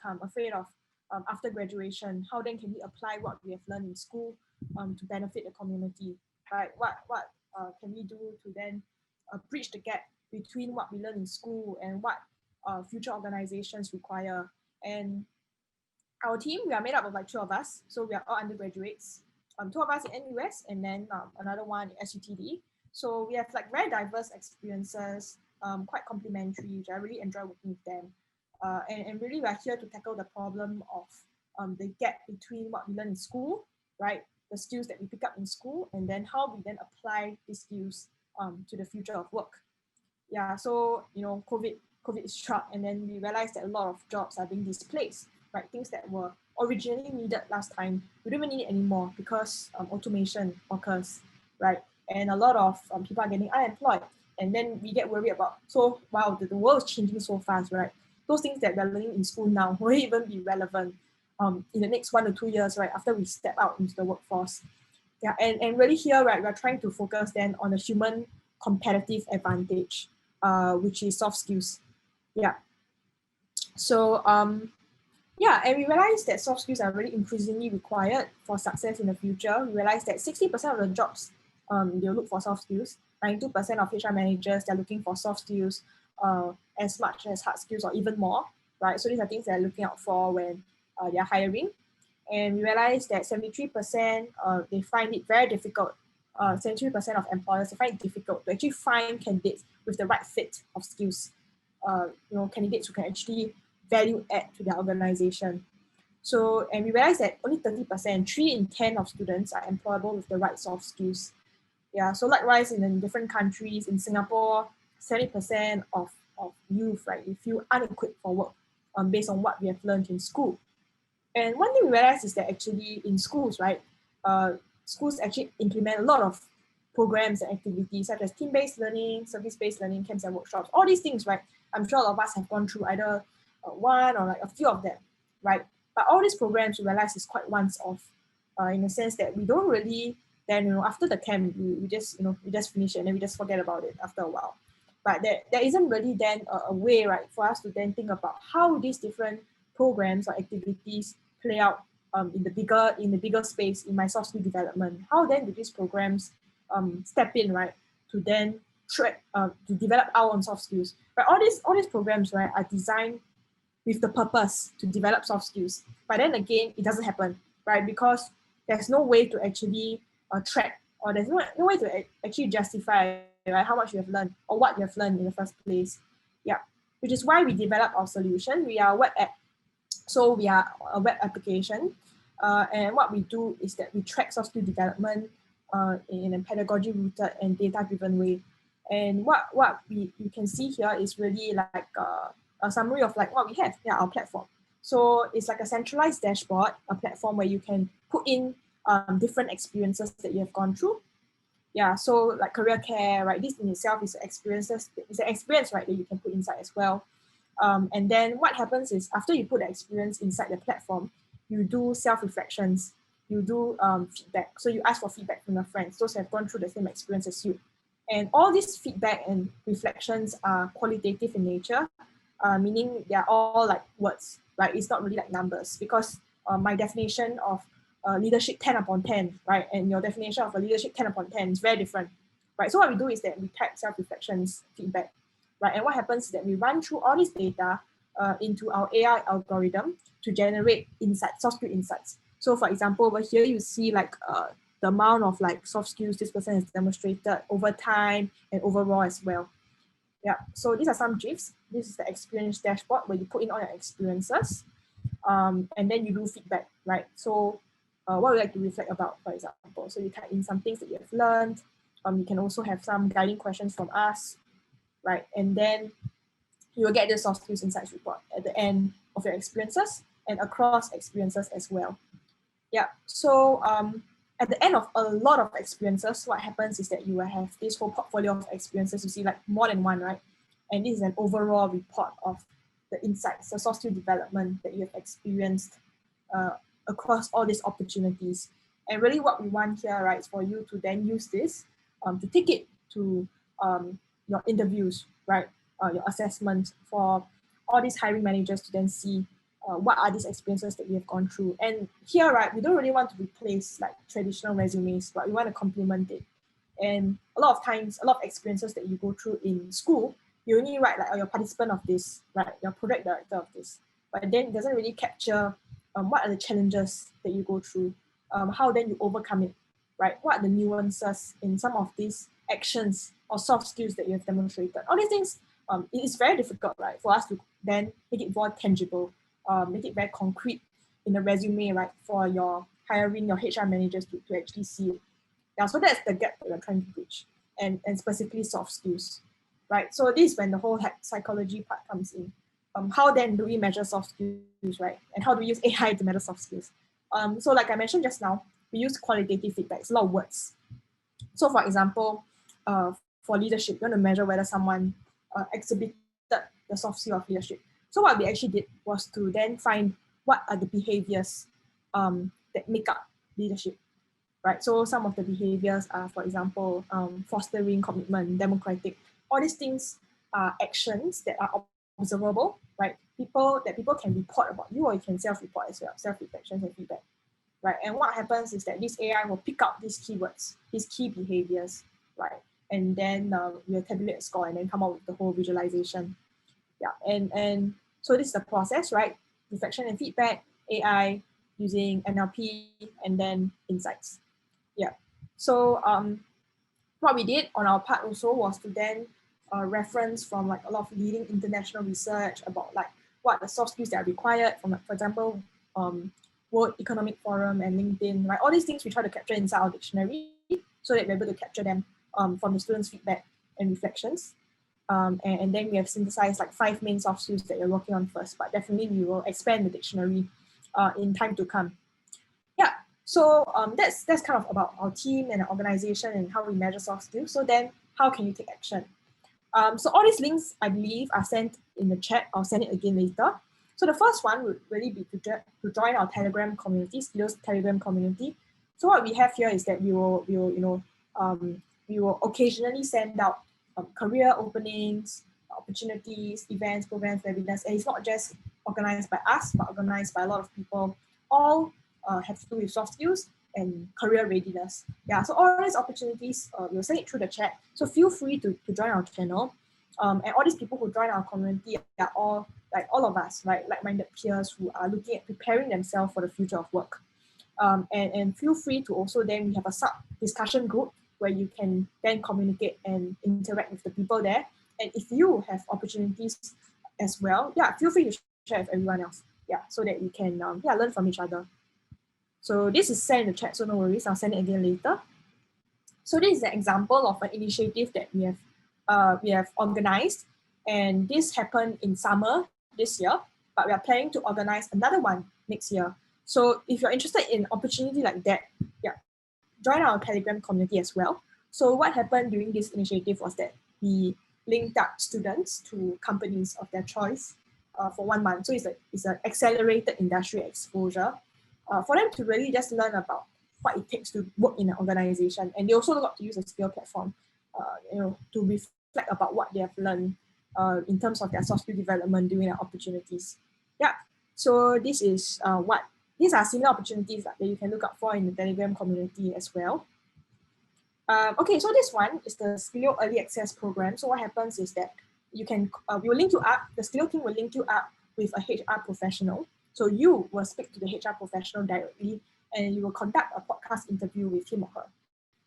outcome, afraid of after graduation. How then can we apply what we have learned in school to benefit the community, right? What can we do to then bridge the gap between what we learn in school and what future organizations require? And our team, we are made up of like 2 of us. So we are all undergraduates. 2 of us in NUS and then another one in SUTD. So we have like very diverse experiences, quite complementary, which I really enjoy working with them. And really we are here to tackle the problem of the gap between what we learn in school, right? The skills that we pick up in school, and then how we then apply these skills to the future of work. Yeah, so, you know, COVID struck, and then we realized that a lot of jobs are being displaced, right? Things that were originally needed last time, we don't even need it anymore because automation occurs, right? And a lot of people are getting unemployed. And then we get worried about, so wow, the world is changing so fast, right? Those things that we're learning in school now will even be relevant in the next 1 to 2 years, right? After we step out into the workforce. Yeah, and really here, right, we're trying to focus then on a human competitive advantage, which is soft skills. Yeah. So yeah, and we realized that soft skills are really increasingly required for success in the future. We realized that 60% of the jobs, they'll look for soft skills. 92% of HR managers, they're looking for soft skills as much as hard skills or even more, right? So these are things they're looking out for when they're hiring. And we realized that 73% they find it very difficult. 73% of employers, they find it difficult to actually find candidates with the right fit of skills. You know, candidates who can actually value add to their organization. So, and we realized that only 30%, 3 in 10 of students are employable with the right soft skills. Yeah, so likewise in different countries, in Singapore, 70% of youth, right, we feel unequipped for work based on what we have learned in school. And one thing we realized is that actually in schools, right, schools actually implement a lot of programs and activities such as team-based learning, service-based learning, camps and workshops, all these things, right? I'm sure all of us have gone through either one or like a few of them, right? But all these programs we realize is quite once off, in the sense that we don't really then, you know, after the camp, we just, you know, we just finish it and then we just forget about it after a while. But there isn't really then a way, right, for us to then think about how these different programs or activities play out in the bigger space in my soft skill development. How then do these programs step in, right, to then to develop our own soft skills? But all these programs, right, are designed with the purpose to develop soft skills. But then again, it doesn't happen, right? Because there's no way to actually track, or there's no way to actually justify, right, how much you have learned or what you have learned in the first place. Yeah, which is why we develop our solution. We are a web app. So we are a web application. And what we do is that we track soft skill development in a pedagogy rooted and data-driven way. And what you can see here is really like a summary of like what we have, yeah, our platform. So it's like a centralized dashboard, a platform where you can put in different experiences that you have gone through. Yeah, so like career care, right? This in itself is experiences. It's an experience, right, that you can put inside as well. And then what happens is after you put the experience inside the platform, you do self-reflections, you do feedback. So you ask for feedback from your friends, those who have gone through the same experience as you. And all these feedback and reflections are qualitative in nature, meaning they're all like words, right? It's not really like numbers, because my definition of leadership 10 upon 10, right? And your definition of a leadership 10 upon 10 is very different, right? So what we do is that we type self-reflections feedback, right? And what happens is that we run through all this data into our AI algorithm to generate insights, soft skill insights. So for example, over here, you see like the amount of like soft skills this person has demonstrated over time and overall as well. Yeah, so these are some GIFs. This is the experience dashboard where you put in all your experiences and then you do feedback, right? So what would you like to reflect about, for example? So you type in some things that you have learned. You can also have some guiding questions from us, right? And then you will get the soft skills insights report at the end of your experiences and across experiences as well. Yeah, so at the end of a lot of experiences, what happens is that you will have this whole portfolio of experiences. You see like more than one, right? And this is an overall report of the insights, the soft skill development that you have experienced across all these opportunities. And really what we want here, right, is for you to then use this to take it to your interviews, right? Your assessment, for all these hiring managers to then see what are these experiences that we have gone through. And here, right, we don't really want to replace like traditional resumes, but we want to complement it. And a lot of times, a lot of experiences that you go through in school, you only write like, oh, you're a participant of this, right? You're a project director of this. But then it doesn't really capture what are the challenges that you go through, how then you overcome it, right? What are the nuances in some of these actions or soft skills that you have demonstrated? All these things, it is very difficult, right, for us to then make it more tangible, make it very concrete in the resume, right, for your hiring your HR managers to actually see it. Yeah, so that's the gap that we're trying to bridge, and specifically soft skills, right? So this is when the whole psychology part comes in. How then do we measure soft skills, right? And how do we use AI to measure soft skills? So like I mentioned just now, we use qualitative feedback. It's a lot of words. So for example, for leadership, you want to measure whether someone exhibited the soft skill of leadership. So what we actually did was to then find what are the behaviors that make up leadership, right? So some of the behaviors are, for example, fostering commitment, democratic. All these things are actions that are observable, right? People can report about you, or you can self-report as well, self-reflections and feedback, right? And what happens is that this AI will pick up these keywords, these key behaviors, right? And then we'll tabulate a score and then come up with the whole visualization. Yeah, and so this is the process, right? Reflection and feedback, AI using NLP, and then insights. Yeah. So what we did on our part also was to then reference from like a lot of leading international research about like what the soft skills that are required from, like, for example, World Economic Forum and LinkedIn, right? All these things we try to capture inside our dictionary so that we're able to capture them from the students' feedback and reflections. And then we have synthesized like 5 main soft skills that you're working on first, but definitely we will expand the dictionary in time to come. Yeah, so that's kind of about our team and our organization and how we measure soft skills. So then how can you take action? So all these links, I believe, are sent in the chat. I'll send it again later. So the first one would really be to join our Telegram community, Skilio's Telegram community. So what we have here is that we will occasionally send out career openings, opportunities, events, programs, webinars, and it's not just organized by us, but organized by a lot of people, all have to do with soft skills and career readiness. Yeah, so all these opportunities, we'll send it through the chat. So feel free to join our channel. And all these people who join our community are all, like all of us, right, like-minded peers who are looking at preparing themselves for the future of work. And feel free to also then, we have a sub-discussion group where you can then communicate and interact with the people there. And if you have opportunities as well, yeah, feel free to share with everyone else. Yeah, so that we can learn from each other. So this is sent in the chat, so no worries, I'll send it again later. So this is an example of an initiative that we have organized, and this happened in summer this year, but we are planning to organize another one next year. So if you're interested in opportunity like that, yeah, join our Telegram community as well. So what happened during this initiative was that we linked up students to companies of their choice for 1 month. So it's an accelerated industry exposure for them to really just learn about what it takes to work in an organization. And they also got to use a Skilio platform, to reflect about what they have learned in terms of their soft skill development during their opportunities. Yeah, so these are similar opportunities that you can look up for in the Telegram community as well. Okay, so this one is the Skilio Early Access Program. So what happens is that you can, we will link you up, the Skilio team will link you up with a HR professional. So you will speak to the HR professional directly, and you will conduct a podcast interview with him or her.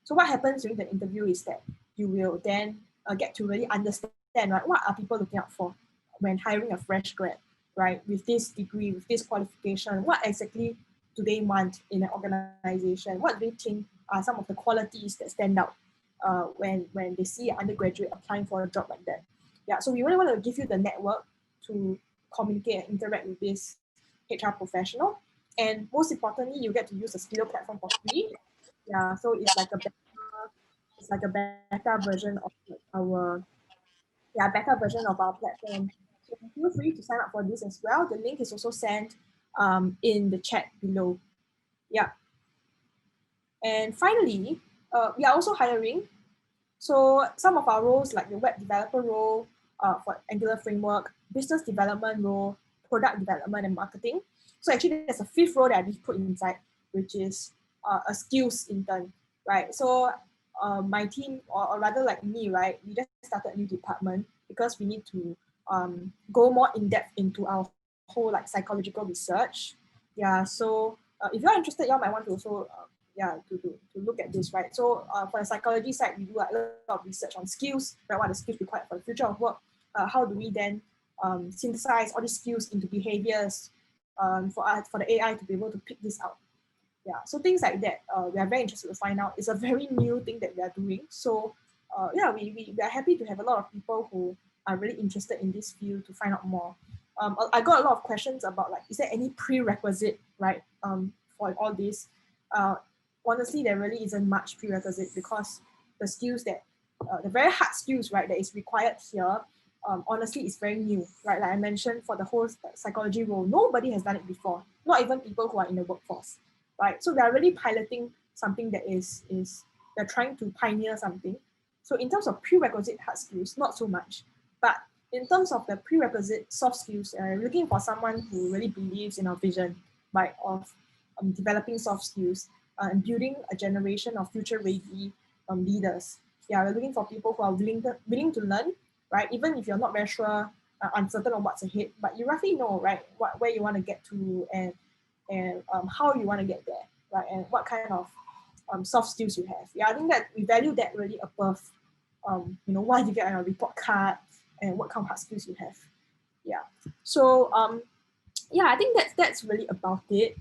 So what happens during the interview is that you will then get to really understand, right, what are people looking out for when hiring a fresh grad, right, with this degree, with this qualification, what exactly do they want in an organization? What do they think are some of the qualities that stand out when they see an undergraduate applying for a job like that? Yeah, so we really want to give you the network to communicate and interact with this HR professional. And most importantly, you get to use the Skilio platform for free. Yeah, so it's like a beta version of our platform. So feel free to sign up for this as well. The link is also sent in the chat below. Yeah. And finally, we are also hiring. So some of our roles, like the web developer role for Angular framework, business development role, product development and marketing. So actually there's a fifth role that I just put inside, which is a skills intern, right? So my team, or rather like me, right, we just started a new department because we need to go more in depth into our whole like psychological research. Yeah, so if you're interested, you might want to also to look at this, right? So for the psychology side, we do like, a lot of research on skills, right? What are the skills required for the future of work? How do we then synthesize all these skills into behaviors for the AI to be able to pick this out? Yeah, so things like that, we are very interested to find out. It's a very new thing that we are doing. So yeah, we are happy to have a lot of people who are really interested in this field to find out more. I got a lot of questions about like, is there any prerequisite, right, for all this? Uh, Honestly, there really isn't much prerequisite because the skills that, the very hard skills, right, that is required here, honestly, is very new, right? Like I mentioned, for the whole psychology role, nobody has done it before, not even people who are in the workforce, right? So they're really piloting something that is they're trying to pioneer something. So in terms of prerequisite hard skills, not so much. But in terms of the prerequisite soft skills, looking for someone who really believes in our vision, right, of developing soft skills and building a generation of future ready leaders. Yeah, we're looking for people who are willing to learn, right? Even if you're not very sure, uncertain on what's ahead, but you roughly know, right, where you want to get to and how you want to get there, right? And what kind of soft skills you have. Yeah, I think that we value that really above, what you get on your report card and what kind of hard skills you have. Yeah. So yeah, I think that's really about it.